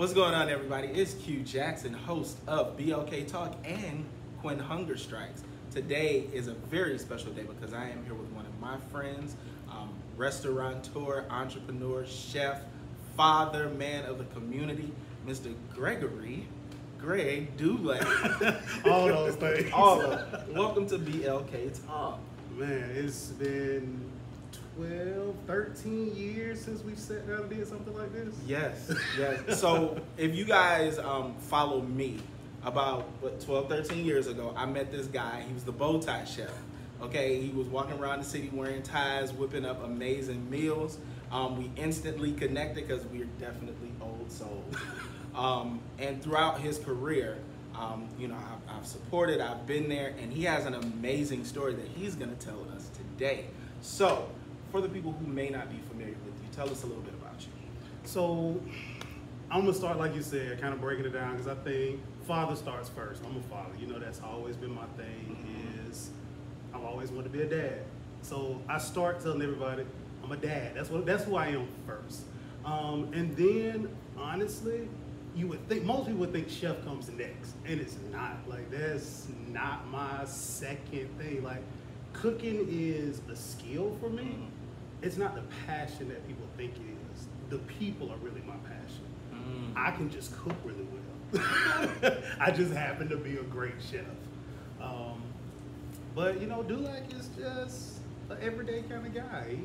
What's going on, everybody? It's Q Jackson, host of BLK Talk and When Hunger Strikes. Today is a very special day because I am here with one of my friends, restaurateur, entrepreneur, chef, father, man of the community, Mr. Gregory DuLac. All those things. All of them. Welcome to BLK Talk. Man, it's been 12, 13 years since we've sat down and did something like this. Yes. So if you guys follow me, about 12, 13 years ago, I met this guy. He was the bow tie chef. Okay, he was walking around the city wearing ties, whipping up amazing meals. We instantly connected because we're definitely old souls. And throughout his career, I've supported, I've been there, and he has an amazing story that he's going to tell us today. So, for the people who may not be familiar with you, tell us a little bit about you. So, I'm going to start, like you said, kind of breaking it down because I think father starts first. I'm a father. You know, that's always been my thing is I've always wanted to be a dad. So, I start telling everybody I'm a dad. That's who I am first. And then, honestly, you would think, most people would think chef comes next, and it's not. Like, that's not my second thing. Like, cooking is a skill for me. It's not the passion that people think it is. The people are really my passion. I can just cook really well. I just happen to be a great chef. But you know, DuLac is just an everyday kind of guy.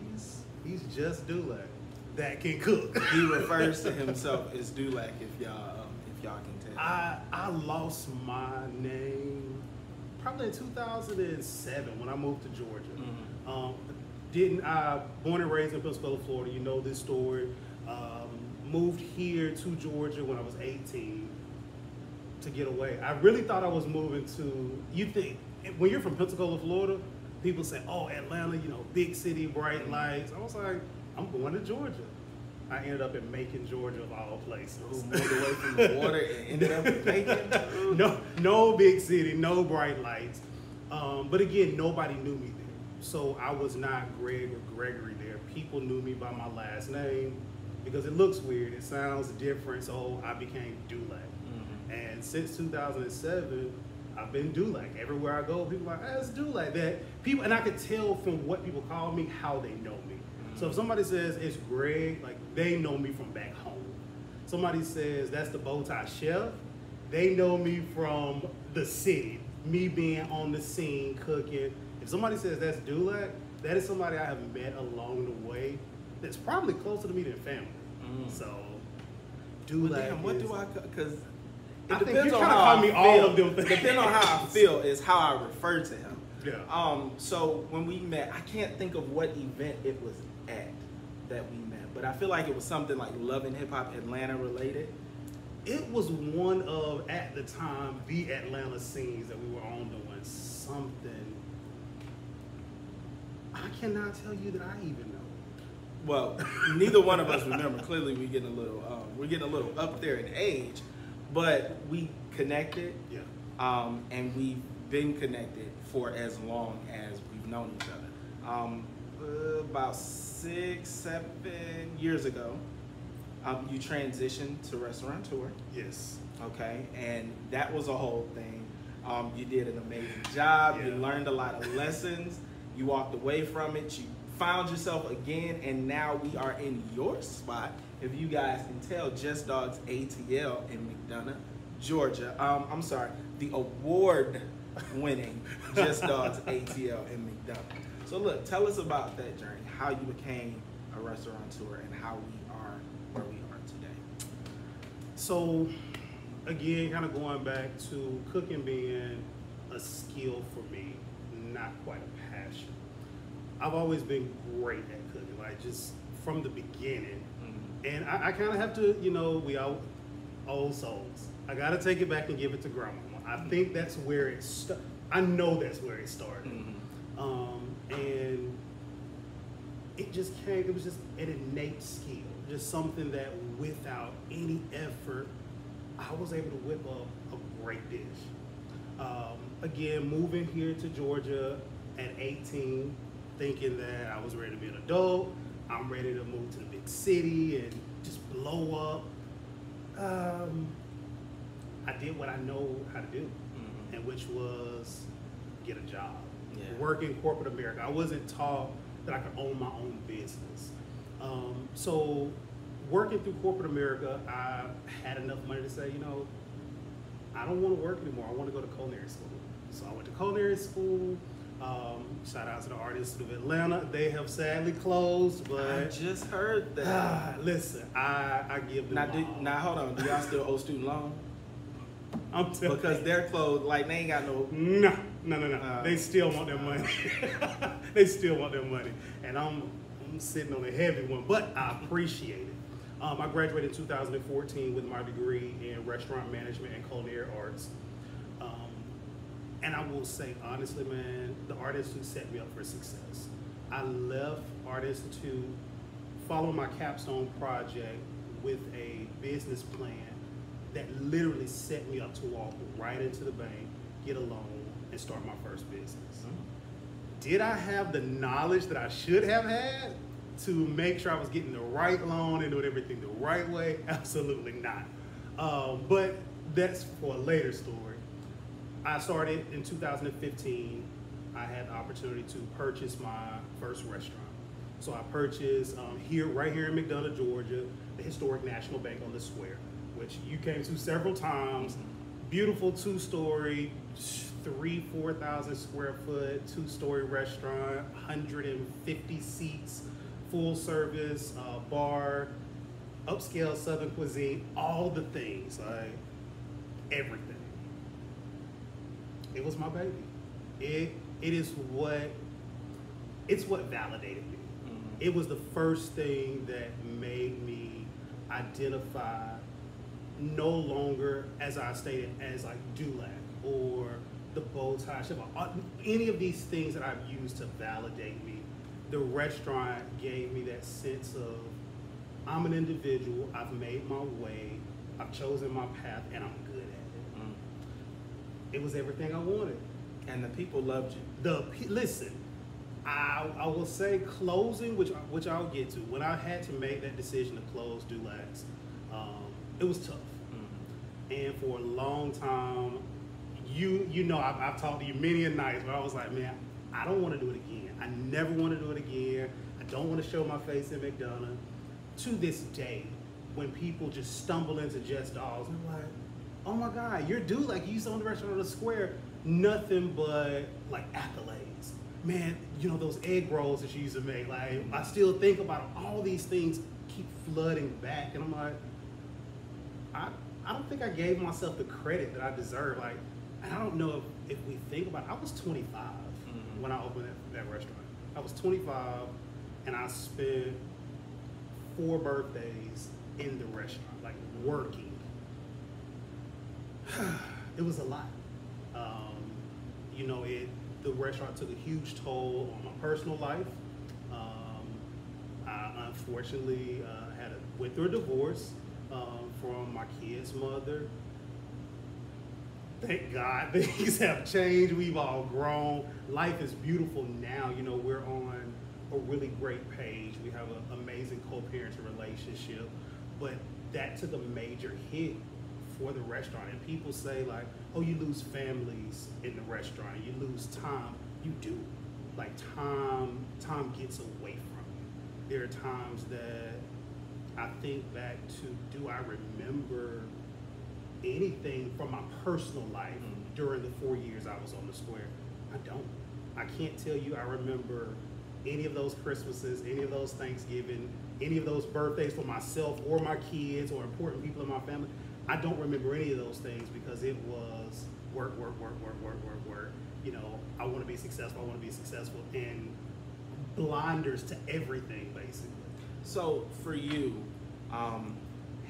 He's just DuLac that can cook. He refers to himself as DuLac, if y'all can tell. I lost my name probably in 2007 when I moved to Georgia. Born and raised in Pensacola, Florida. You know this story. Moved here to Georgia when I was 18 to get away. I really thought I was moving to, you think, when you're from Pensacola, Florida, people say, oh, Atlanta, you know, big city, bright lights. I was like, I'm going to Georgia. I ended up in Macon, Georgia, of all places. Moved away from the water and ended up in Macon? No big city, no bright lights. But again, nobody knew me there. So I was not Greg or Gregory there. People knew me by my last name because it looks weird. It sounds different, so I became DuLac. And since 2007, I've been DuLac. Everywhere I go, people are like, hey, it's DuLac. That people, and I could tell from what people call me how they know me. So if somebody says it's Greg, like they know me from back home. Somebody says that's the bow tie chef, they know me from the city, me being on the scene cooking. If somebody says that's DuLac, that is somebody I have met along the way that's probably closer to me than family. So DuLac. Well, damn, what do I? Because I think you kind of call me all of them things. Depending on how I feel is how I refer to him. Yeah. So when we met, I can't think of what event it was at that we met, but I feel like it was something like Love and Hip Hop Atlanta related. It was one of, at the time, the Atlanta scenes that we were on doing something. I cannot tell you that I even know. Well, neither one of us remember. Clearly, we're getting a little up there in age, but we connected. Yeah. And we've been connected for as long as we've known each other. About 6, 7 years ago, you transitioned to restaurateur. Yes. Okay, and that was a whole thing. You did an amazing job. Yeah. You learned a lot of lessons. You walked away from it. You found yourself again, and now we are in your spot. If you guys can tell, Just Dogs ATL in McDonough, Georgia. I'm sorry, the award-winning Just Dogs ATL in McDonough. So look, tell us about that journey, how you became a restaurateur and how we are where we are today. So, again, kind of going back to cooking being a skill for me, not quite a passion. I've always been great at cooking, like just from the beginning. And I kind of have to, you know, we all old souls. I got to take it back and give it to grandma. I think that's where it started. I know that's where it started. And it just came, it was just an innate skill, just something that without any effort, I was able to whip up a great dish. Again, moving here to Georgia at 18, thinking that I was ready to be an adult, I'm ready to move to the big city and just blow up. did what I know how to do, and which was get a job. Work in corporate America. I wasn't taught that I could own my own business. So working through corporate America, I had enough money to say, you know, I don't want to work anymore. I want to go to culinary school. So I went to culinary school. Shout out to the Art Institute of Atlanta. They have sadly closed, but I just heard that. Listen, I give them now hold on. Do y'all still owe student loan? I'm telling because they're closed. Like they ain't got no. No. They still want their money. They still want their money, and I'm sitting on a heavy one, but I appreciate it. I graduated in 2014 with my degree in restaurant management and culinary arts. And I will say, honestly, man, the Art Institute set me up for success. I left Art Institute, following my capstone project with a business plan that literally set me up to walk right into the bank, get a loan, and start my first business. Did I have the knowledge that I should have had to make sure I was getting the right loan and doing everything the right way? Absolutely not. But that's for a later story. I started in 2015. I had the opportunity to purchase my first restaurant. So I purchased right here in McDonough, Georgia, the historic National Bank on the Square, which you came to several times. Beautiful 2-story, 4,000 square foot, 2-story restaurant, 150 seats, full service, bar, upscale Southern cuisine, all the things, like everything. It was my baby. It's what validated me. It was the first thing that made me identify no longer, as I stated, as like DuLac or the bow tie chef, any of these things that I've used to validate me. The restaurant gave me that sense of I'm an individual, I've made my way, I've chosen my path, and I'm good at it. It was everything I wanted. And the people loved you. Listen, I will say closing, which I'll get to. When I had to make that decision to close DuLac's, it was tough. And for a long time, you know, I've talked to you many a nights where I was like, man, I don't want to do it again. I never want to do it again. I don't want to show my face in McDonough. To this day, when people just stumble into Just Dogs, I'm like, oh my God, you're DuLac. You used to own the restaurant on the Square. Nothing but like accolades. Man, you know, those egg rolls that you used to make, like I still think about them. All these things keep flooding back. And I'm like, I don't think I gave myself the credit that I deserve. Like, and I don't know if we think about it, I was 25 when I opened that restaurant. I was 25 and I spent 4 birthdays in the restaurant, like working. It was a lot. You know, the restaurant took a huge toll on my personal life. I unfortunately went through a divorce from my kid's mother. Thank God things have changed. We've all grown. Life is beautiful now. You know, we're on a really great page. We have an amazing co-parenting relationship. But that took a major hit for the restaurant. And people say like, oh, you lose families in the restaurant. You lose time. You do. Like time gets away from you. There are times that I think back to, do I remember anything from my personal life during the 4 years I was on the Square? I don't. I can't tell you I remember any of those Christmases, any of those Thanksgiving, any of those birthdays for myself or my kids or important people in my family. I don't remember any of those things because it was work. You know, I want to be successful, and blinders to everything, basically. So for you,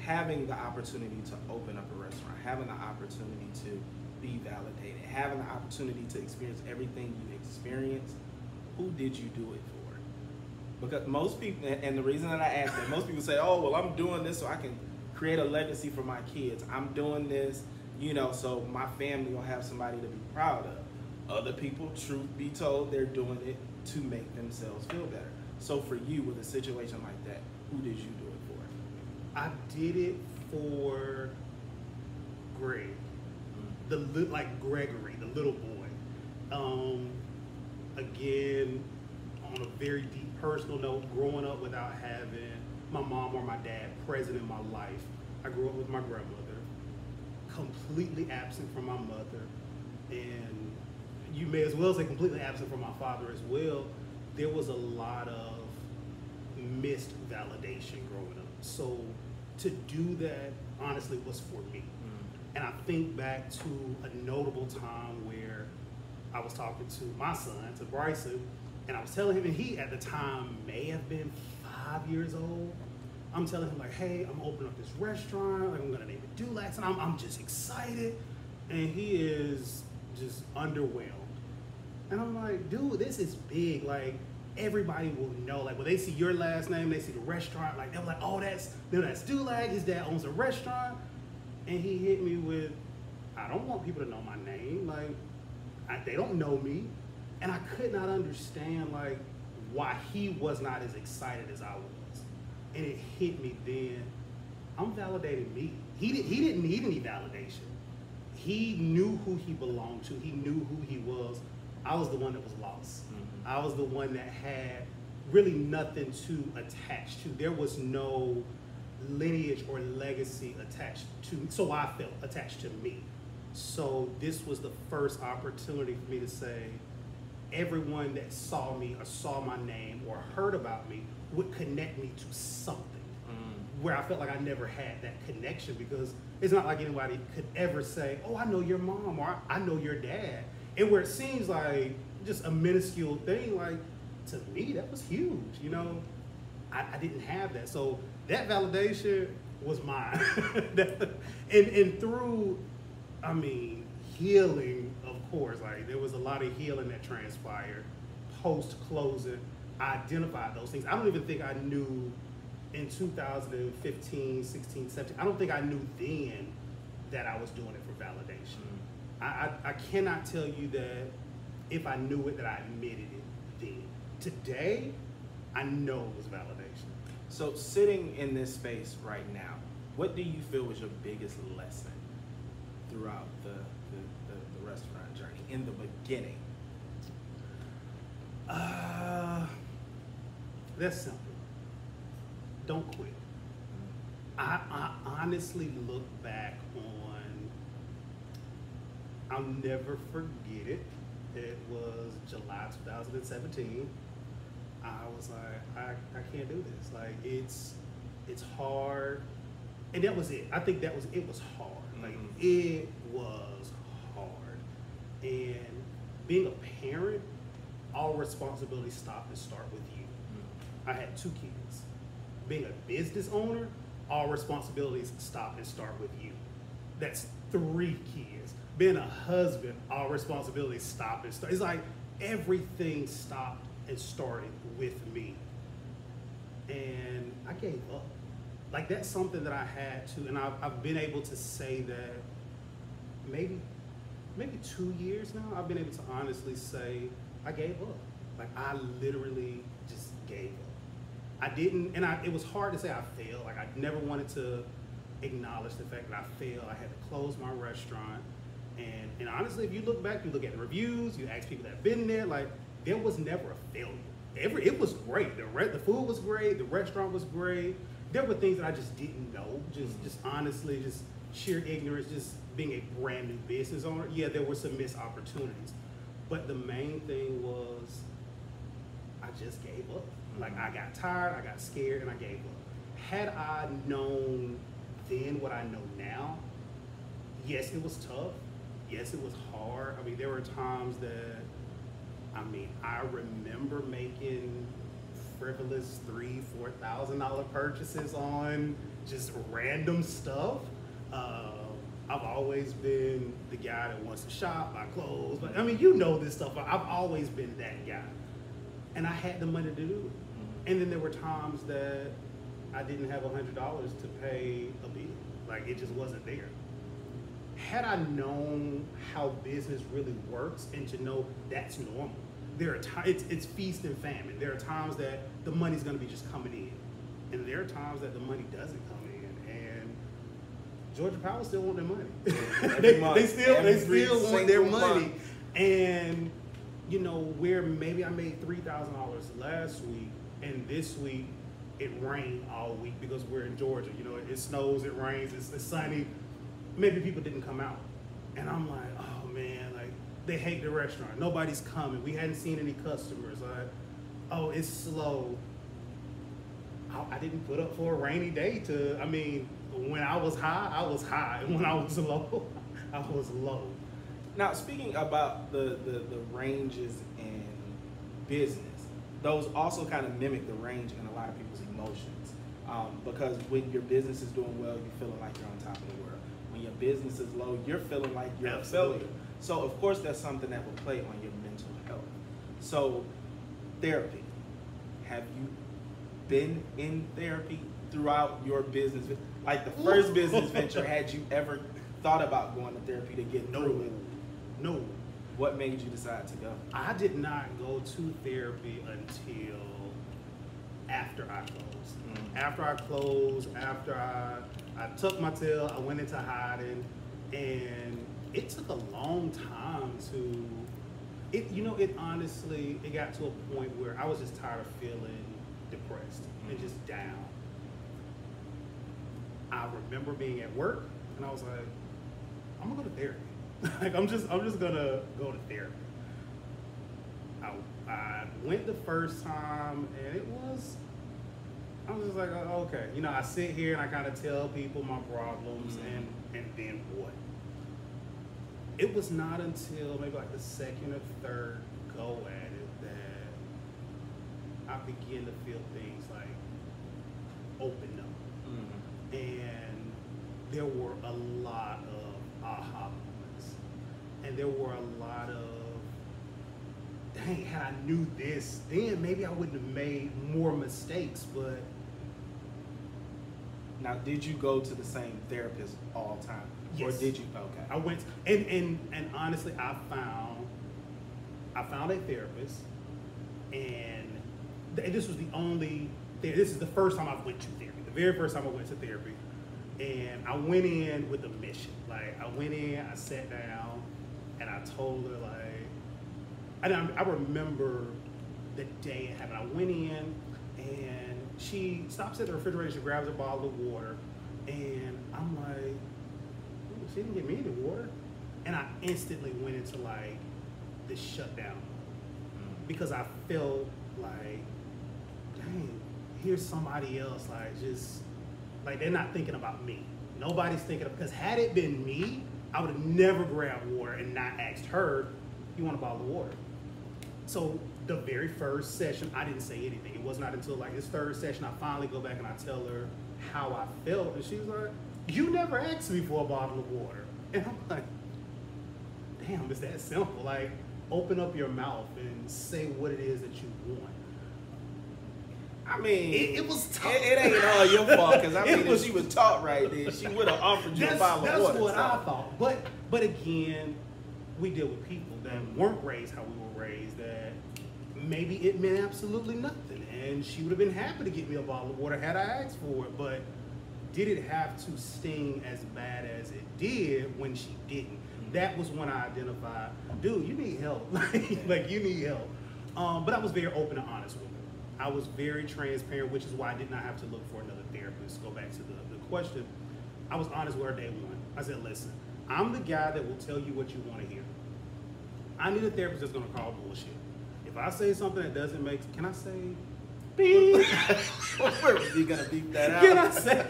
having the opportunity to open up a restaurant, having the opportunity to be validated, having the opportunity to experience everything you experienced, who did you do it for? Because most people, and the reason that I ask that, most people say, oh, well, I'm doing this so I can create a legacy for my kids. I'm doing this, you know, so my family will have somebody to be proud of. Other people, truth be told, they're doing it to make themselves feel better. So for you, with a situation like that, who did you do it for? I did it for Greg. like Gregory, the little boy. Again, on a very deep personal note, growing up without having my mom or my dad present in my life. I grew up with my grandmother, completely absent from my mother, and you may as well say completely absent from my father as well. There was a lot of missed validation growing up. So to do that, honestly, was for me. And I think back to a notable time where I was talking to my son, to Bryson, and I was telling him, and he at the time may have been 5 years old. I'm telling him like, hey, I'm opening up this restaurant, like I'm gonna name it DuLac's, and I'm just excited. And he is just underwhelmed. And I'm like, dude, this is big. Like, everybody will know. Like, when they see your last name, they see the restaurant, like, they're like, oh, that's DuLac. His dad owns a restaurant. And he hit me with, I don't want people to know my name. Like, they don't know me. And I could not understand, like, why he was not as excited as I was. And it hit me then. I'm validating me. He didn't need any validation. He knew who he belonged to. He knew who he was. I was the one that was lost. Mm-hmm. I was the one that had really nothing to attach to. There was no lineage or legacy attached to, so I felt attached to me. So this was the first opportunity for me to say, everyone that saw me or saw my name or heard about me would connect me to something. Where I felt like I never had that connection, because it's not like anybody could ever say, oh, I know your mom, or I know your dad. And where it seems like just a minuscule thing, like, to me, that was huge, you know? I didn't have that. So that validation was mine. and through, I mean, healing, of course, like, there was a lot of healing that transpired post-closing. I identified those things. I don't even think I knew in 2015, 16, 17, I don't think I knew then that I was doing it for validation. I cannot tell you that if I knew it, that I admitted it then. Today, I know it was validation. So sitting in this space right now, what do you feel was your biggest lesson throughout the restaurant journey in the beginning? That's simple. Don't quit. I honestly look back on, I'll never forget it. It was July 2017. I was like, I can't do this. Like, it's hard. And that was it. I think it was hard. Like, it was hard. And being a parent, all responsibilities stop and start with you. I had 2 kids. Being a business owner, all responsibilities stop and start with you. That's 3 kids. Being a husband, all responsibilities stop and start. It's like everything stopped and started with me. And I gave up. Like, that's something that I had to, and I've been able to say that maybe 2 years now, I've been able to honestly say I gave up. Like, I literally just gave up. I didn't, and it was hard to say I failed. Like, I never wanted to acknowledge the fact that I failed. I had to close my restaurant. And honestly, if you look back, you look at the reviews, you ask people that have been there, like, there was never a failure. It was great. The food was great. The restaurant was great. There were things that I just didn't know. Just honestly, just sheer ignorance, just being a brand new business owner. Yeah, there were some missed opportunities. But the main thing was I just gave up. Like, I got tired, I got scared, and I gave up. Had I known then what I know now, yes, it was tough. Yes, it was hard. I mean, there were times that, I remember making frivolous $3,000, $4,000 purchases on just random stuff. I've always been the guy that wants to shop, buy clothes. But you know this stuff. I've always been that guy. And I had the money to do it. And then there were times that I didn't have $100 to pay a bill. Like, it just wasn't there. Had I known how business really works and to know that's normal, there are times, it's feast and famine. There are times that the money's gonna be just coming in. And there are times that the money doesn't come in. And Georgia Power still want their money. Every they still want their single money. month. And you know, where maybe I made $3,000 last week, and this week it rained all week because we're in Georgia. You know, it snows, it rains, it's sunny. Maybe people didn't come out, and I'm like, oh man, like they hate the restaurant. Nobody's coming. We hadn't seen any customers. Oh, it's slow. I didn't put up for a rainy day to. I mean, when I was high, I was high, and when I was low, I was low. Now, speaking about the ranges in business, those also kind of mimic the range in a lot of people's emotions. Because when your business is doing well, you're feeling like you're on top of the world. When your business is low, you're feeling like you're a failure. So, of course, that's something that will play on your mental health. So, therapy. Have you been in therapy throughout your business? Like the first business venture, had you ever thought about going to therapy to get through it? No. What made you decide to go? I did not go to therapy until after I closed. Mm-hmm. After I closed, after I tucked my tail, I went into hiding, and it took a long time to, it honestly, it got to a point where I was just tired of feeling depressed and just down. I remember being at work, and I was like, I'm gonna go to therapy. Like I'm just gonna go to therapy. I went the first time, and I was just like, oh, okay. You know, I sit here and I kind of tell people my problems, and then what? It was not until maybe like the second or third go at it that I began to feel things like open up. Mm-hmm. And there were a lot of aha moments. And there were a lot of, dang, had I knew this, then maybe I wouldn't have made more mistakes, but. Now, did you go to the same therapist all the time? Yes. Or did you? Okay. I went, and honestly, I found a therapist, and this was the only, this is the first time I went to therapy, the very first time I went to therapy, and I went in with a mission. Like, I went in, I sat down, and I told her, like, I remember the day it happened. I went in, and she stops at the refrigerator, she grabs a bottle of water, and I'm like, she didn't give me any water. And I instantly went into like this shutdown because I felt like, dang, here's somebody else, like just, like they're not thinking about me. Nobody's thinking of, because had it been me, I would have never grabbed water and not asked her, you want a bottle of water? So the very first session, I didn't say anything. It was not until like this third session, I finally go back and I tell her how I felt. And she was like, you never asked me for a bottle of water. And I'm like, damn, it's that simple. Like, open up your mouth and say what it is that you want. I mean, it was tough. It ain't all your fault, because I mean, if she was taught right then, she would have offered you a bottle of water. That's what I thought. But again, we deal with people that weren't raised how we were raised, that maybe it meant absolutely nothing. And she would have been happy to get me a bottle of water had I asked for it. But did it have to sting as bad as it did when she didn't? That was when I identified, dude, you need help. like you need help. But I was very open and honest with her. I was very transparent, which is why I did not have to look for another therapist. Go back to the question. I was honest with her day one. I said, listen, I'm the guy that will tell you what you want to hear. I need a therapist that's gonna call bullshit. If I say something that doesn't make, can I say beep? You're gonna beep that out. Can I say?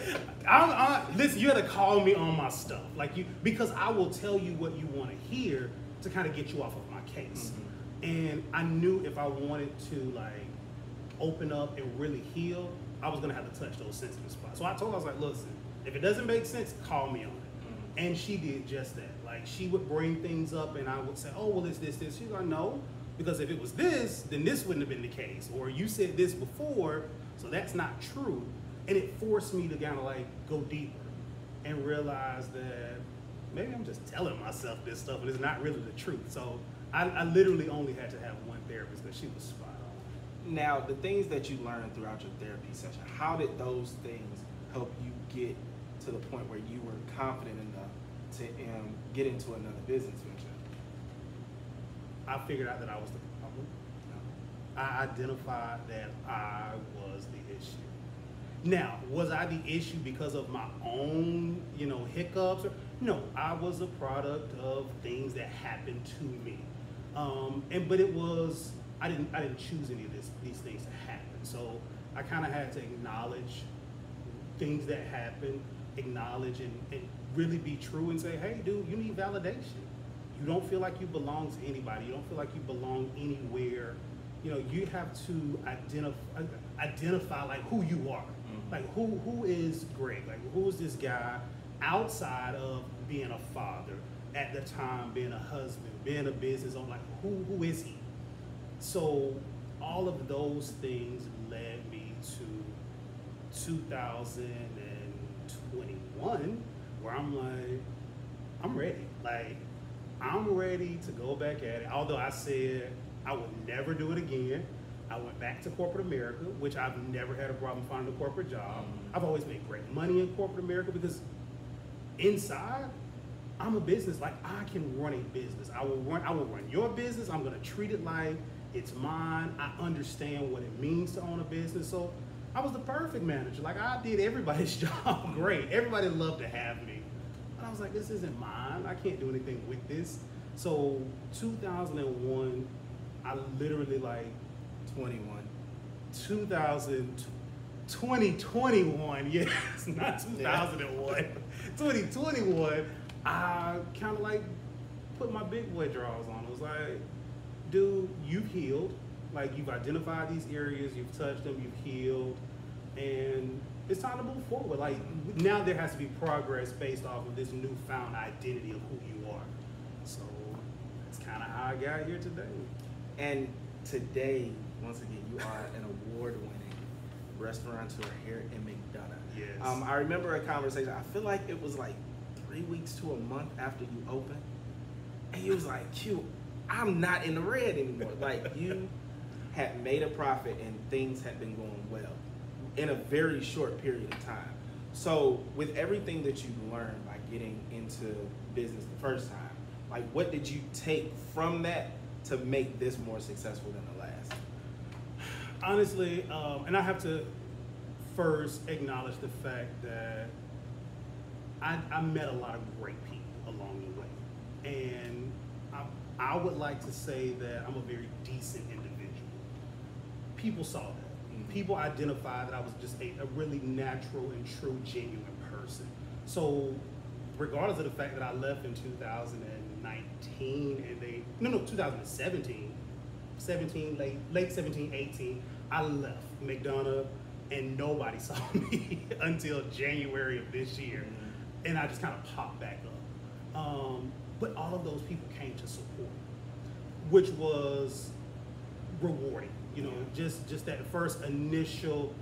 Listen, you had to call me on my stuff, because I will tell you what you want to hear to kind of get you off of my case. Mm-hmm. And I knew if I wanted to open up and really heal, I was gonna have to touch those sensitive spots. So I told her, I was like, listen, if it doesn't make sense, call me on it. Mm-hmm. And she did just that. Like, she would bring things up, and I would say, oh, well, it's this. She's like, no. Because if it was this, then this wouldn't have been the case. Or you said this before, so that's not true. And it forced me to kind of go deeper and realize that maybe I'm just telling myself this stuff and it's not really the truth. So I literally only had to have one therapist because she was spot on. Now, the things that you learned throughout your therapy session, how did those things help you get to the point where you were confident enough to get into another business venture? I figured out that I was the problem. I identified that I was the issue. Now, was I the issue because of my own, hiccups? No, I was a product of things that happened to me. But it was, I didn't choose any of these things to happen. So I kind of had to acknowledge things that happened, acknowledge and really be true and say, hey, dude, you need validation. You don't feel like you belong to anybody. You don't feel like you belong anywhere. You have to identify like who you are. Like who is Greg? Like who is this guy outside of being a father, at the time being a husband, being a business owner? Like who is he? So all of those things led me to 2021, where I'm like, I'm ready. Like I'm ready to go back at it. Although I said I would never do it again. I went back to corporate America, which I've never had a problem finding a corporate job. I've always made great money in corporate America because inside, I'm a business. Like I can run a business. I will run your business. I'm gonna treat it like it's mine. I understand what it means to own a business. So I was the perfect manager. Like I did everybody's job great. Everybody loved to have me. But I was like, this isn't mine. I can't do anything with this. So 2001, I literally 2021, yes, not 2001. 2021, I kind of put my big boy drawers on. I was like, dude, you've healed. Like you've identified these areas, you've touched them, you've healed, and it's time to move forward. Like now there has to be progress based off of this newfound identity of who you are. So that's kind of how I got here today. And today, once again, you are an award-winning restaurateur here in McDonough. Yes. I remember a conversation, I feel like it was 3 weeks to a month after you opened, and you was like, Q, I'm not in the red anymore. Like you had made a profit and things had been going well in a very short period of time. So with everything that you learned by getting into business the first time, what did you take from that to make this more successful than the last? Honestly, and I have to first acknowledge the fact that I met a lot of great people along the way. And I would like to say that I'm a very decent individual. People saw that. People identified that I was just a really natural and true, genuine person. So regardless of the fact that I left in 2019 and 2017, late 17, 18, I left McDonough and nobody saw me until January of this year. And I just kind of popped back up. But all of those people came to support, which was rewarding. Just that first initial,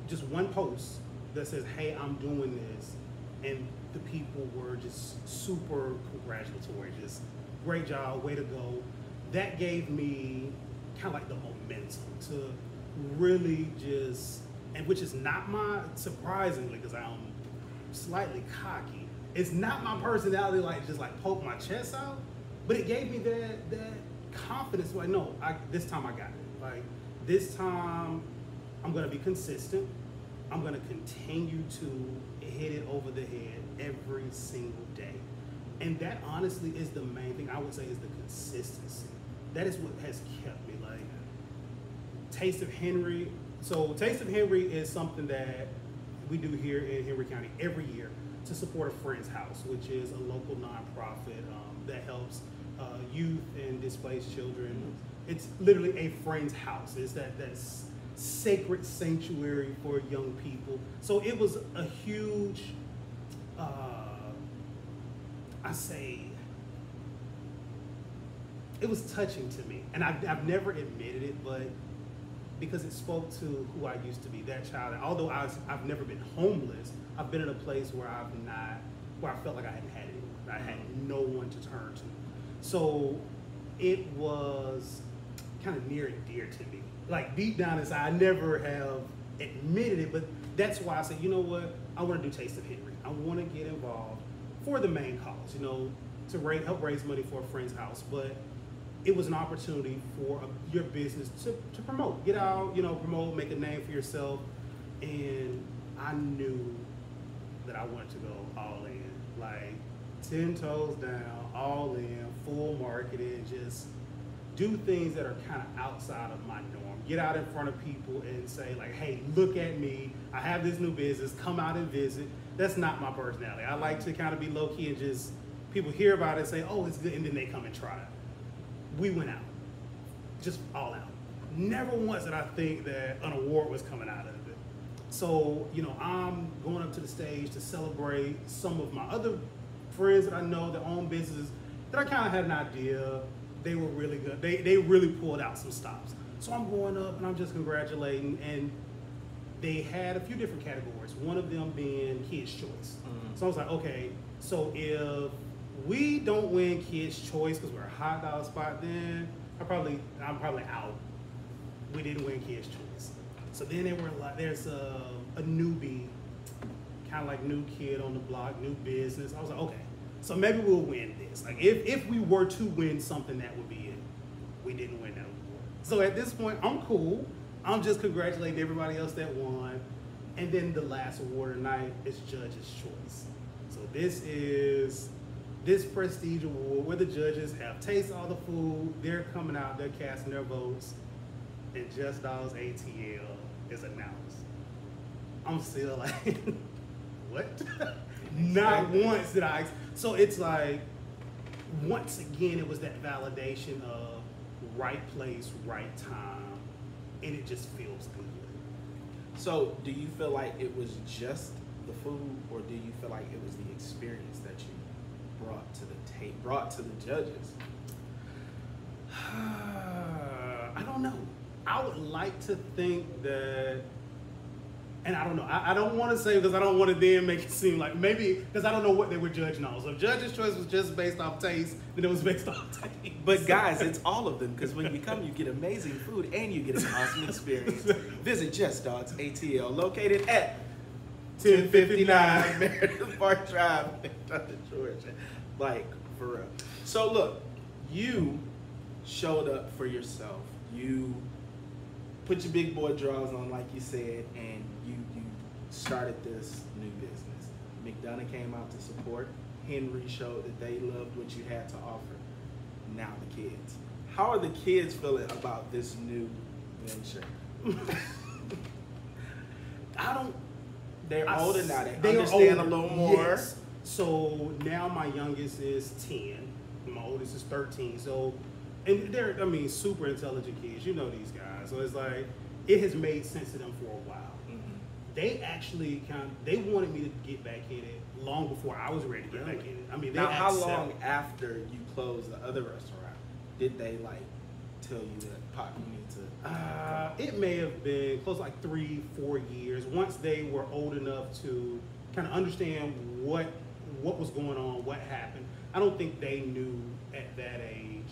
just one post that says, hey, I'm doing this. And the people were just super congratulatory, just great job, way to go. That gave me kind of the momentum to really and which is not surprisingly, because I'm slightly cocky, it's not my personality, just poke my chest out, but it gave me that confidence. No, this time I got it. This time I'm gonna be consistent. I'm gonna continue to hit it over the head every single day. And that honestly is the main thing I would say is the consistency. That is what has kept me. Taste of Henry. So Taste of Henry is something that we do here in Henry County every year to support a friend's house, which is a local nonprofit that helps youth and displaced children. It's literally a friend's house. It's that sacred sanctuary for young people. So it was a huge, it was touching to me. And I've never admitted it, but because it spoke to who I used to be, that child. And although I've never been homeless, I've been in a place where I felt like I hadn't had anyone. I had no one to turn to. So it was kind of near and dear to me. Deep down inside, I never have admitted it, but that's why I said, you know what? I want to do Taste of Henry. I want to get involved for the main cause, you know, to help raise money for a friend's house. But it was an opportunity for your business to promote, get out, you know, promote, make a name for yourself. And I knew that I wanted to go all in, like 10 toes down, all in, full marketing, just do things that are kind of outside of my norm. Get out in front of people and say like, hey, look at me. I have this new business, come out and visit. That's not my personality. I like to kind of be low key and just, people hear about it and say, oh, it's good, and then they come and try it. We went out, just all out. Never once did I think that an award was coming out of it. So, you know, I'm going up to the stage to celebrate some of my other friends that I know that own businesses that I kind of had an idea. They were really good. They really pulled out some stops. So I'm going up and I'm just congratulating, and they had a few different categories, one of them being Kids' Choice. Mm-hmm. So I was like, okay, so if we don't win Kids' Choice because we're a hot dog spot, then I'm probably out. We didn't win Kids' Choice. So then they were like, there's a newbie, kind of like new kid on the block, new business. I was like, okay, so maybe we'll win this. Like if we were to win something, that would be it. We didn't win that award. So at this point, I'm cool. I'm just congratulating everybody else that won. And then the last award of the night is Judge's Choice. So this is this prestige award where the judges have tasted all the food, they're coming out, they're casting their votes, and Just Dogs ATL is announced. I'm still like, what? Not once did I. So it's like, once again, it was that validation of right place, right time, and it just feels good. So do you feel like it was just the food, or do you feel like it was the experience that you brought to the tape, brought to the judges? I don't know. I would like to think that, and I don't know. I don't want to say, because I don't want to then make it seem like maybe, because I don't know what they were judging on. So if Judge's Choice was just based off taste, then it was based off taste. But guys, it's all of them, because when you come, you get amazing food and you get an awesome experience. Visit Just Dogs ATL, located at 1059 Meredith Park Drive, Georgia. Like, for real. So look, you showed up for yourself. You put your big boy drawers on, like you said, and you started this new business. McDonough came out to support. Henry showed that they loved what you had to offer. Now the kids. How are the kids feeling about this new venture? They're older now. They understand a little more. Yes. So now my youngest is 10. My oldest is 13. So, and they're, I mean, super intelligent kids. You know these guys. So it's like, it has made sense to them for a while. Mm-hmm. They actually they wanted me to get back in it long before I was ready to get back in it. I mean, now how long after you closed the other restaurant did they like tell you that, Pop, you need to? It may have been close to like 3-4 years. Once they were old enough to kind of understand what was going on, what happened. I don't think they knew at that age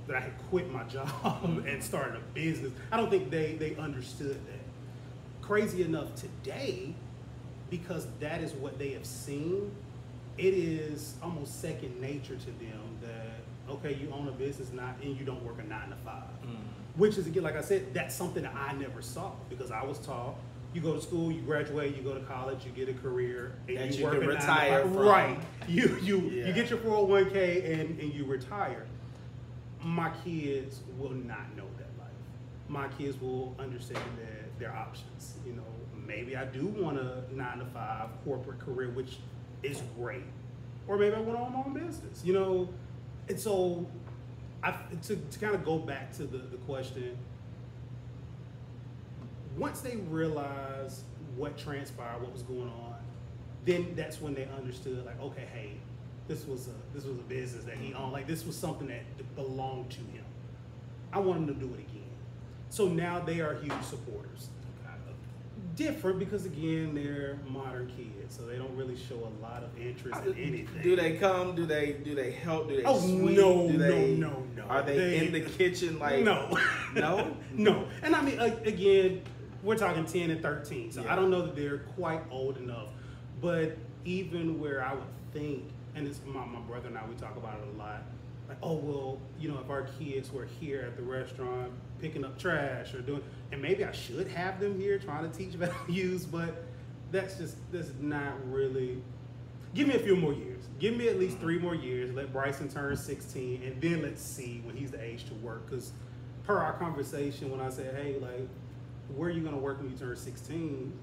that I had quit my job and started a business. I don't think they understood that. Crazy enough today, because that is what they have seen, it is almost second nature to them that, okay, you own a business and you don't work a 9 to 5. Which is, again, like I said, that's something that I never saw, because I was taught, you go to school, you graduate, you go to college, you get a career, and that you you work can a retire 9 to 5. from. Right. You get your 401k and you retire. My kids will not know that life. My kids will understand that their options. You know, maybe I do want a 9 to 5 corporate career, which is great. Or maybe I want to own my own business, you know? And so, to kind of go back to the question, once they realized what transpired, what was going on, then that's when they understood, like, okay, hey, this was a business that he owned. Like, this was something that belonged to him. I want him to do it again. So now they are huge supporters. Different because, again, they're modern kids, so they don't really show a lot of interest in anything. Do they come? Do they help? Do they sweep? No. Are they in the kitchen? Like no. No. And I mean, again, we're talking 10 and 13, so yeah. I don't know that they're quite old enough. But even where I would think, and it's my brother and I, we talk about it a lot, like, oh, well, you know, if our kids were here at the restaurant picking up trash or doing, and maybe I should have them here trying to teach values, but that's not really. Give me a few more years. Give me at least 3 more years. Let Bryson turn 16, and then let's see when he's the age to work. Because per our conversation, when I said, hey, like, where are you going to work when you turn 16?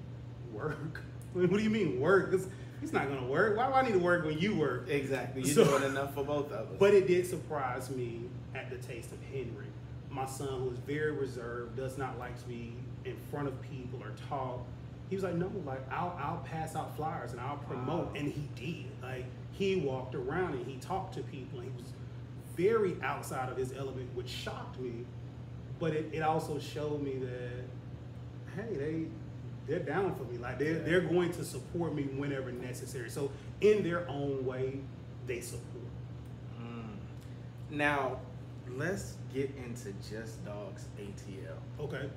Work? What do you mean work? Because he's not going to work. Why do I need to work when you work? Exactly. You're doing enough for both of us. But it did surprise me at the taste of Henry. My son, who is very reserved, does not like to be in front of people or talk. He was like, no, like, I'll pass out flyers and I'll promote. Wow. And he did. Like, he walked around and he talked to people. And he was very outside of his element, which shocked me. But it also showed me that, hey, they're down for me. Like, they're going to support me whenever necessary. So in their own way, they support. Now, let's get into Just Dogs ATL. Okay.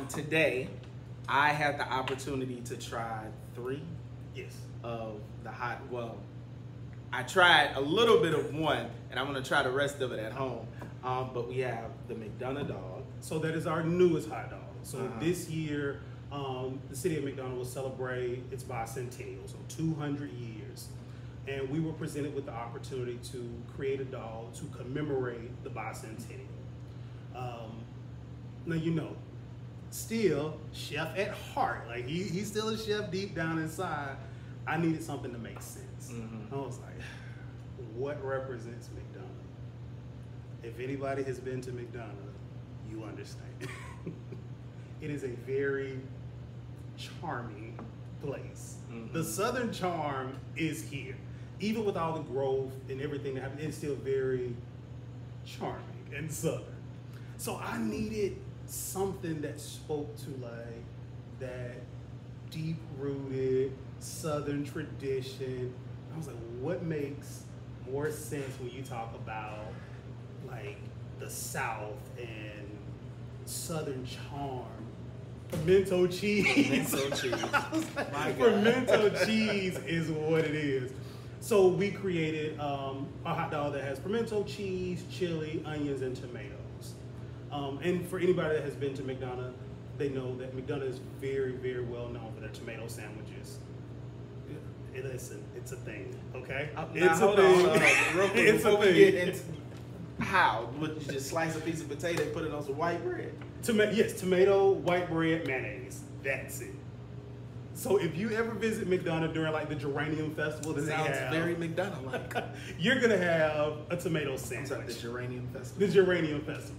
Today, I had the opportunity to try 3 yes. of the hot, well, I tried a little bit of one, and I'm going to try the rest of it at home. But we have the McDonough dog. So that is our newest hot dog. So this year, the city of McDonough will celebrate its bicentennial, so 200 years. And we were presented with the opportunity to create a dog to commemorate the bicentennial. Now, you know, still chef at heart, like he's still a chef deep down inside. I needed something to make sense. I was like, what represents McDonough? If anybody has been to McDonough, you understand. It is a very charming place. The Southern charm is here. Even with all the growth and everything that happened, it's still very charming and Southern. So I needed something that spoke to like that deep-rooted Southern tradition. I was like, what makes more sense when you talk about like the South and Southern charm? Pimento cheese. Pimento cheese. Like, pimento cheese is what it is. So we created a hot dog that has pimento cheese, chili, onions, and tomatoes. And for anybody that has been to McDonough, they know that McDonough is very, very well known for their tomato sandwiches. Listen, it's a thing, okay? It's a thing. Real quick, before we get into how, would you just slice a piece of potato and put it on some white bread? Yes, tomato, white bread, mayonnaise. That's it. So if you ever visit McDonough during like the Geranium Festival that Sounds they have, very McDonough-like. You're gonna have a tomato sandwich. I'm sorry, the Geranium Festival. The Geranium Festival.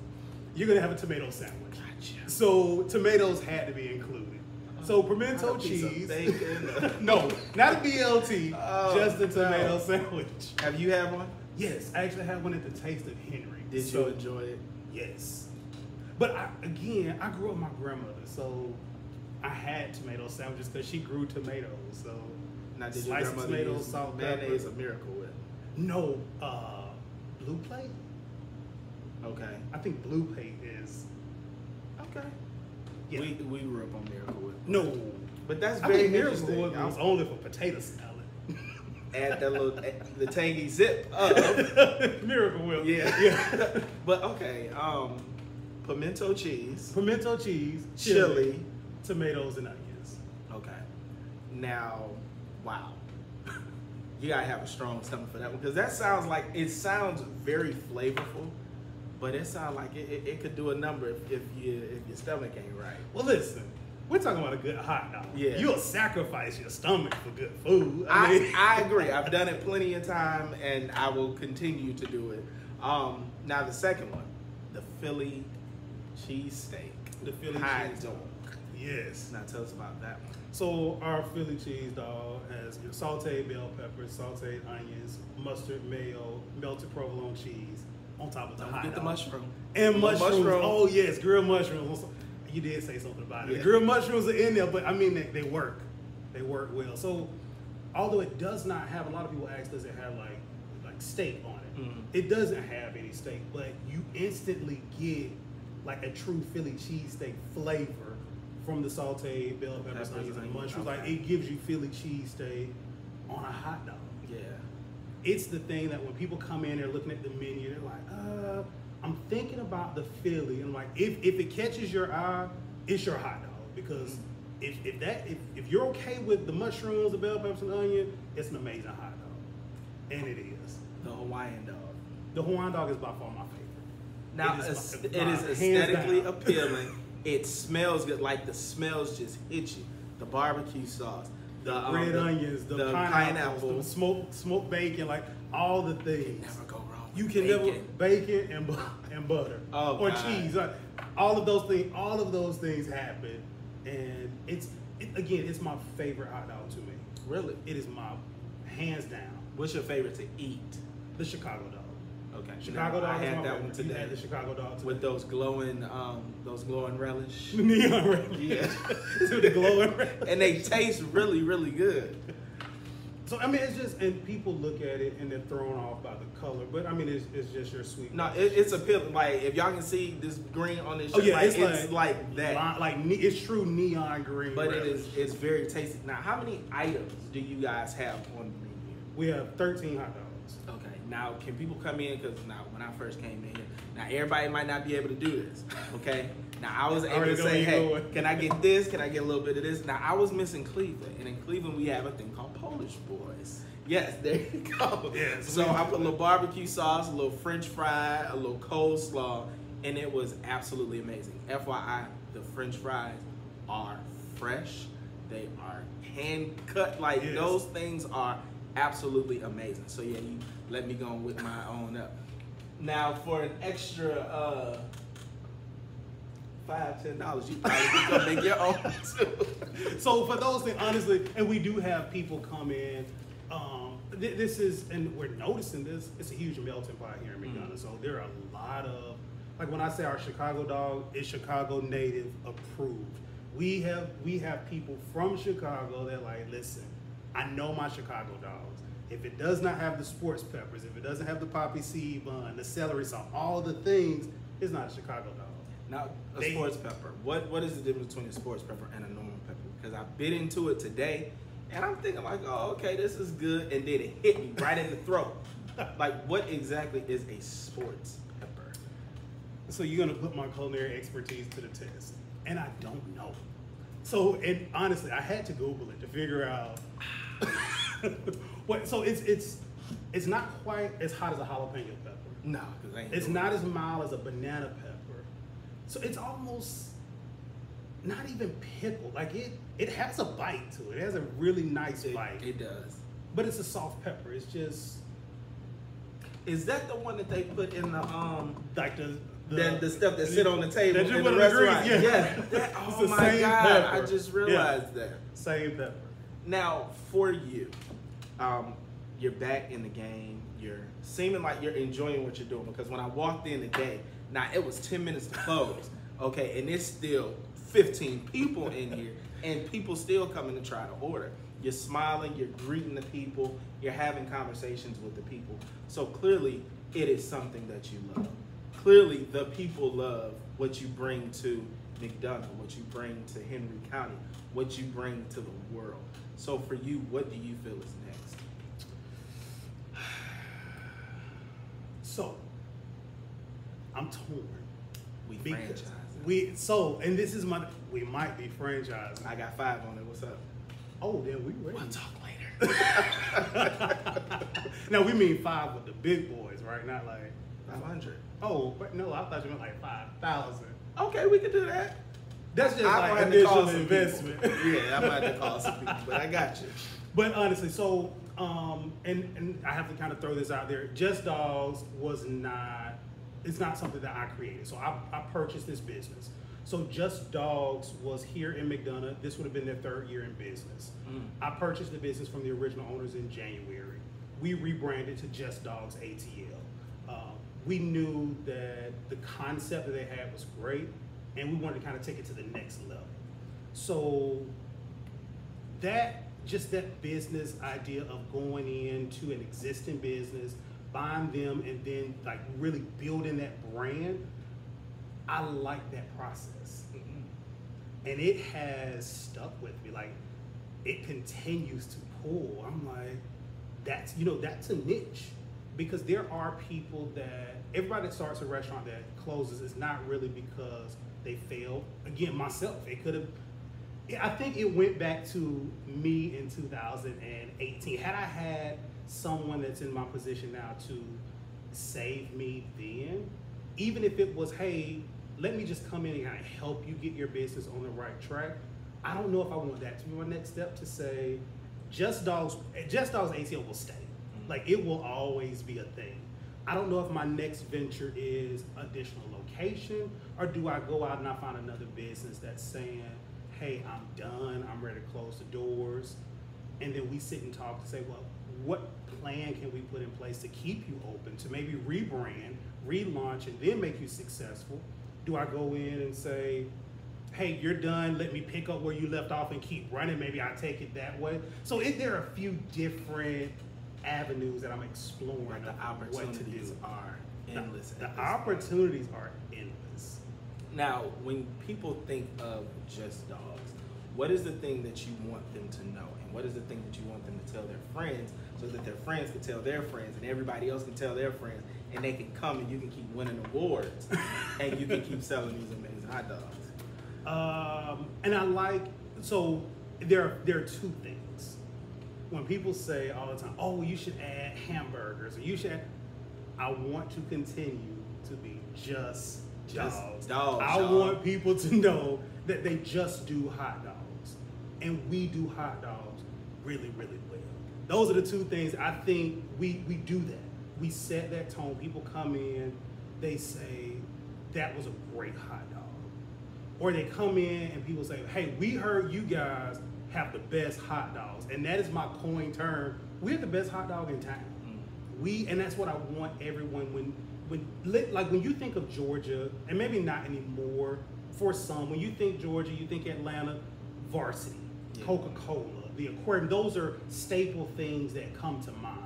You're gonna have a tomato sandwich. Gotcha. So tomatoes had to be included. So pimento cheese. No, not a BLT. Just a tomato sandwich. Have you had one? Yes, I actually had one at the Taste of Henry. Did you enjoy it? Yes. But I grew up with my grandmother, so I had tomato sandwiches because she grew tomatoes. So now, did your grandmother tomatoes, use salt, mayonnaise or Miracle Whip? No, Blue Plate. Okay. I think Blue Plate is. Okay. Yeah. We grew up on Miracle Whip. No, but that's very interesting. Miracle Whip was only for potato salad. Add that little the tangy zip of Miracle Whip. Yeah. But okay, pimento cheese, chili, tomatoes, and onions. Okay. Now, wow, you gotta have a strong stomach for that one because that sounds very flavorful, but it sounds like it could do a number if your stomach ain't right. Well, listen. We're talking about a good hot dog. Yeah. You'll sacrifice your stomach for good food. I agree. I've done it plenty of time, and I will continue to do it. Now, the second one, the Philly cheesesteak. The Philly cheese dog. Yes. Now, tell us about that one. So, our Philly cheese dog has your sauteed bell peppers, sauteed onions, mustard, mayo, melted provolone cheese on top of the hot dog. Get the mushroom. And mushrooms. Oh, yes, grilled mushrooms. You did say something about it. Yeah. The grilled mushrooms are in there, but I mean, they work. They work well. So, although it does not have, a lot of people ask, does it have like steak on it? Mm-hmm. It doesn't have any steak, but you instantly get like a true Philly cheesesteak flavor from the sauteed bell peppers, onions, and mushrooms. Okay. Like, it gives you Philly cheesesteak on a hot dog. Yeah. It's the thing that when people come in, they're looking at the menu, they're like, I'm thinking about the Philly. And like, if it catches your eye, it's your hot dog. Because if you're okay with the mushrooms, the bell peppers, and onion, it's an amazing hot dog. And it is. The Hawaiian dog. The Hawaiian dog is by far my favorite. Now, it is aesthetically appealing. It smells good. Like, the smells just hit you. The barbecue sauce. The red onions, the pineapple, the smoked bacon, like all the things. Never go wrong. You can never bacon and butter or cheese. Like, all of those things happen, and it's my favorite hot dog to me. Really? It is my hands down. What's your favorite to eat? The Chicago dog. Okay. Chicago dog. I had that one today. You had the Chicago dog today. With those glowing relish. Neon relish. Yeah. With the glowing relish. And they taste really, really good. So, I mean, it's just, and people look at it and they're thrown off by the color, but I mean, it's just your sweet. No, it's appealing. Like, if y'all can see this green on this shirt, it's like that. Like, it's true neon green. But it's very tasty. Now, how many items do you guys have on the menu? We have 13 hot dogs. Okay. Now, can people come in? Because now, when I first came in here, now everybody might not be able to do this. Okay. Now, I was able to say, hey, can I get this? Can I get a little bit of this? Now, I was missing Cleveland. And in Cleveland, we have a thing called Polish boys. Yes, there you go. Yes, so I put a little barbecue sauce, a little French fry, a little coleslaw, and it was absolutely amazing. FYI, the French fries are fresh. They are hand cut. Like, those things are absolutely amazing. So yeah, you let me go with my own up. Now, for an extra $5-10, you probably can make your own too. So for those things, honestly, and we do have people come in. This is, and we're noticing this. It's a huge melting pot here in McDonough. So there are a lot of, like when I say our Chicago dog, it's Chicago native approved. We have people from Chicago that like, listen, I know my Chicago dogs. If it does not have the sports peppers, if it doesn't have the poppy seed bun, the celery sauce, all the things, it's not a Chicago dog. Now, sports pepper. What is the difference between a sports pepper and a normal pepper? Because I bit into it today, and I'm thinking like, oh, okay, this is good, and then it hit me right in the throat. Like, what exactly is a sports pepper? So you're gonna put my culinary expertise to the test, and I don't know. So, and honestly, I had to Google it to figure out. So it's not quite as hot as a jalapeno pepper. No, because it's not as mild as a banana pepper. So it's almost not even pickled. Like it has a bite to it. It has a really nice bite. It does. But it's a soft pepper. It's just. Is that the one that they put in the like the stuff that sit on the table in the restaurant? Yeah. Oh my God! Pepper. I just realized that. Same pepper. Now for you, you're back in the game. You're seeming like you're enjoying what you're doing, because when I walked in today, now it was 10 minutes to close, okay, and it's still 15 people in here, and people still coming to try to order. You're smiling, you're greeting the people, you're having conversations with the people. So clearly, it is something that you love. Clearly, the people love what you bring to McDonough, what you bring to Henry County, what you bring to the world. So for you, what do you feel is next? So, I'm torn. We franchise. And this is we might be franchising. I got 5 on it. What's up? Oh, then we ready. We'll talk later. Now we mean 5 with the big boys, right? Not like 500. Oh, but no, I thought you meant like 5,000. Okay, we can do that. That's just like initial investment. Yeah, I might have to call some people, but I got you. But honestly, so and I have to kind of throw this out there. Just Dogs it's not something that I created. So I purchased this business. So Just Dogs was here in McDonough. This would have been their 3rd year in business. I purchased the business from the original owners in January. We rebranded to Just Dogs ATL. We knew that the concept that they had was great, and we wanted to kind of take it to the next level. So that business idea of going into an existing business, buying them, and then like really building that brand, I like that process. And it has stuck with me. Like, it continues to cool. I'm like, that's, you know, that's a niche. Because there are people that, everybody that starts a restaurant that closes is not really because they failed. Again, myself, it could have, I think it went back to me in 2018. Had I had someone that's in my position now to save me then, even if it was, hey, let me just come in and kind of help you get your business on the right track, I don't know if I want that to be my next step, to say, Just Dogs ATL will stay. Like, it will always be a thing. I don't know if my next venture is additional location, or do I go out and I find another business that's saying, hey, I'm done, I'm ready to close the doors. And then we sit and talk to say, well, what plan can we put in place to keep you open, to maybe rebrand, relaunch, and then make you successful? Do I go in and say, hey, you're done, let me pick up where you left off and keep running, maybe I take it that way? So there are a few different avenues that I'm exploring. Like the opportunities are endless. The opportunities are endless. Now, when people think of Just Dogs, what is the thing that you want them to know? And what is the thing that you want them to tell their friends, so that their friends can tell their friends and everybody else can tell their friends, and they can come and you can keep winning awards and you can keep selling these amazing hot dogs? And I like, so there are two things. When people say all the time, oh, well, you should add hamburgers, or you should add, I want to continue to be Just Dogs. I want people to know that they just do hot dogs. And we do hot dogs really, really well. Those are the two things I think we do that. We set that tone. People come in, they say, that was a great hot dog. Or they come in and people say, hey, we heard you guys have the best hot dogs. And that is my coin term. We're the best hot dog in town. And that's what I want everyone, when you think of Georgia, and maybe not anymore, for some, when you think Georgia, you think Atlanta, Varsity, Coca-Cola, the aquarium, those are staple things that come to mind.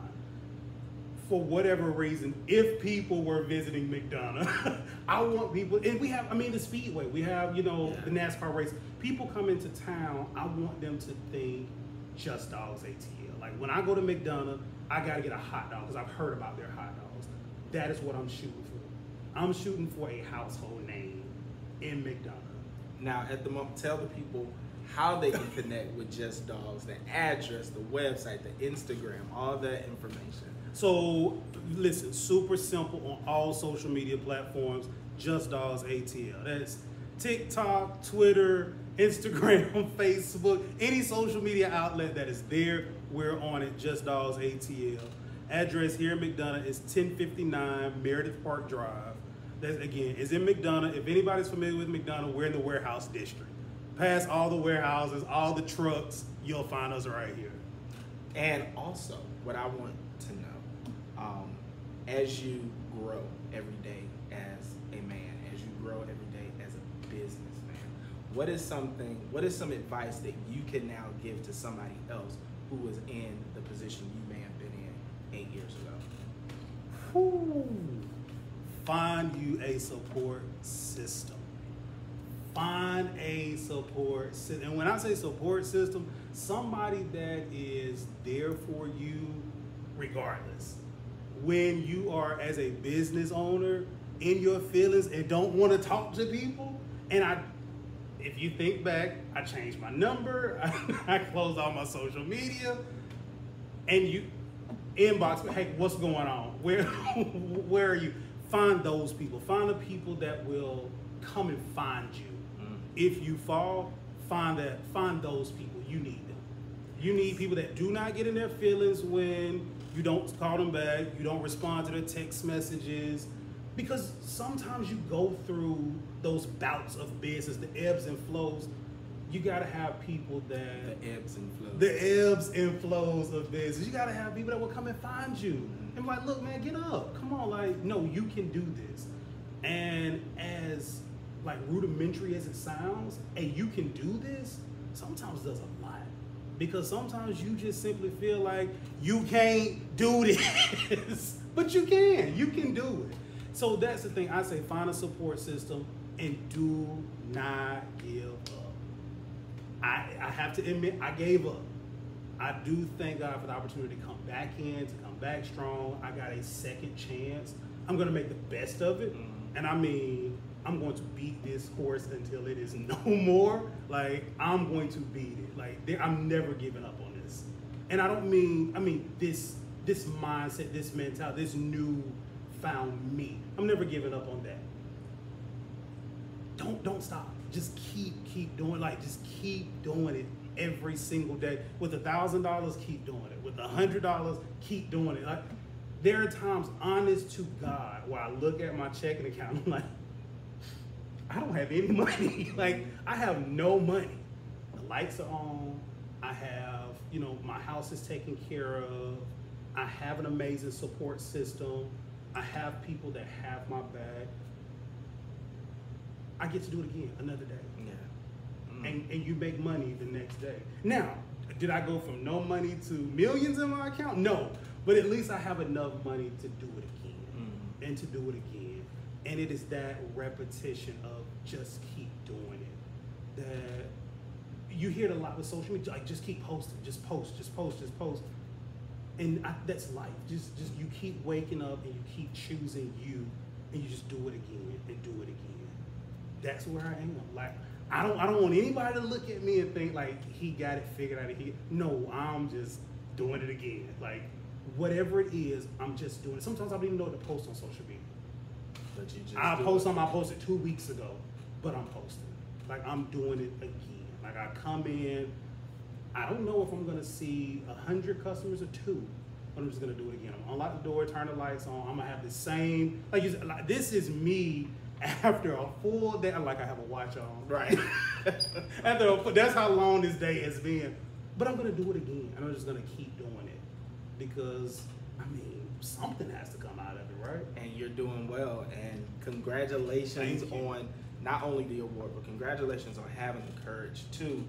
For whatever reason, if people were visiting McDonough, I want people, and we have, the Speedway, we have, the NASCAR race. People come into town, I want them to think Just Dogs ATL. Like, when I go to McDonough, I gotta get a hot dog because I've heard about their hot dogs. That is what I'm shooting for. I'm shooting for a household name in McDonough. Now, at the moment, tell the people how they can connect with Just Dogs, the address, the website, the Instagram, all that information. So, listen, super simple on all social media platforms, Just Dogs ATL. That's TikTok, Twitter, Instagram, Facebook, any social media outlet that is there, we're on it, Just Dogs ATL. Address here in McDonough is 1059 Meredith Park Drive. That, again, is in McDonough. If anybody's familiar with McDonough, we're in the warehouse district. Past all the warehouses, all the trucks, you'll find us right here. And also, what I want to know, as you grow every day as a man, as you grow every day as a businessman, what is some advice that you can now give to somebody else who was in the position you may have been in 8 years ago? Find you a support system. Find a support system. And when I say support system, somebody that is there for you regardless. When you are, as a business owner, in your feelings and don't want to talk to people, and if you think back, I changed my number, I closed all my social media, and you inbox me, hey, what's going on? Where are you? Find those people. Find the people that will come and find you. If you fall, find those people. You need them. You need people that do not get in their feelings when you don't call them back, you don't respond to their text messages, because sometimes you go through those bouts of business, the ebbs and flows. You gotta have people that... The ebbs and flows. The ebbs and flows of business. You gotta have people that will come and find you. And be like, look, man, get up. Come on, like, no, you can do this. And as, like, rudimentary as it sounds, hey, you can do this, sometimes does a lot. Because sometimes you just simply feel like you can't do this. But you can do it. So that's the thing. I say, find a support system and do not give up. I have to admit, I gave up. I do thank God for the opportunity to come back in, to come back strong. I got a second chance. I'm going to make the best of it. And I mean, I'm going to beat this horse until it is no more. Like, I'm going to beat it. Like, I'm never giving up on this. And I mean this mindset, this mentality, this new found me. I'm never giving up on that. Don't stop. Just keep doing, like, just keep doing it every single day. With $1,000, keep doing it. With $100, keep doing it. Like, there are times, honest to God, where I look at my checking account, I'm like, I don't have any money. Like, I have no money. The lights are on. I have, you know, my house is taken care of. I have an amazing support system. I have people that have my back. I get to do it again another day. Yeah. And you make money the next day. Now, did I go from no money to millions in my account? No. But at least I have enough money to do it again. And to do it again. And it is that repetition of just keep doing it. That you hear it a lot with social media, like, just keep posting, just post. And that's life. Just you keep waking up and you keep choosing you, and you just do it again and do it again. That's where I am. Like, I don't want anybody to look at me and think like he got it figured out. No, I'm just doing it again. Like, whatever it is, I'm just doing it. Sometimes I don't even know what to post on social media. But you just I posted 2 weeks ago, but I'm posting. Like, I'm doing it again. Like, I come in, I don't know if I'm gonna see 100 customers or 2, but I'm just gonna do it again. I'm gonna unlock the door, turn the lights on. I'm gonna have the same, like this is me after a full day. Like, I have a watch on. Right. That's how long this day has been. But I'm gonna do it again, and I'm just gonna keep doing it because, I mean, something has to come out of it, right? And you're doing well, and congratulations on not only the award, but congratulations on having the courage to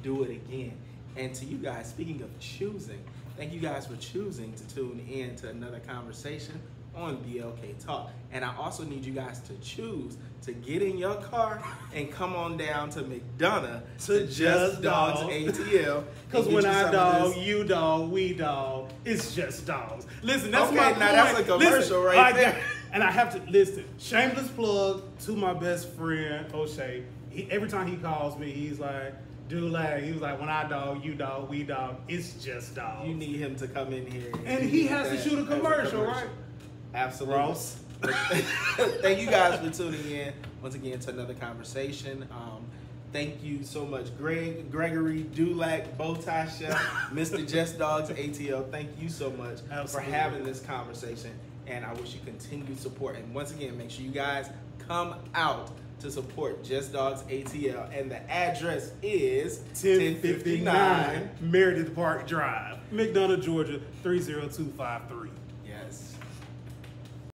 do it again. And to you guys, speaking of choosing, thank you guys for choosing to tune in to another conversation on BLK Talk. And I also need you guys to choose to get in your car and come on down to McDonough to Just Dogs ATL. Because when I dog, you dog, we dog, it's just dogs. Listen, that's my point. Now that's a commercial right there. And I have to, listen, shameless plug to my best friend, O'Shea. Every time he calls me, he's like, DuLac, he was like, when I dog, you dog, we dog, it's just dogs. You need him to come in here. And he has to shoot a commercial, right? Absolutely. Ross. Thank you guys for tuning in once again to another conversation. Thank you so much, Gregory DuLac, Bowtie Chef, Mr. Just Dogs ATL. Thank you so much for having this conversation, and I wish you continued support. And once again, make sure you guys come out to support Just Dogs ATL, and the address is 1059 Meredith Park Drive, McDonough, Georgia 30253. Yes.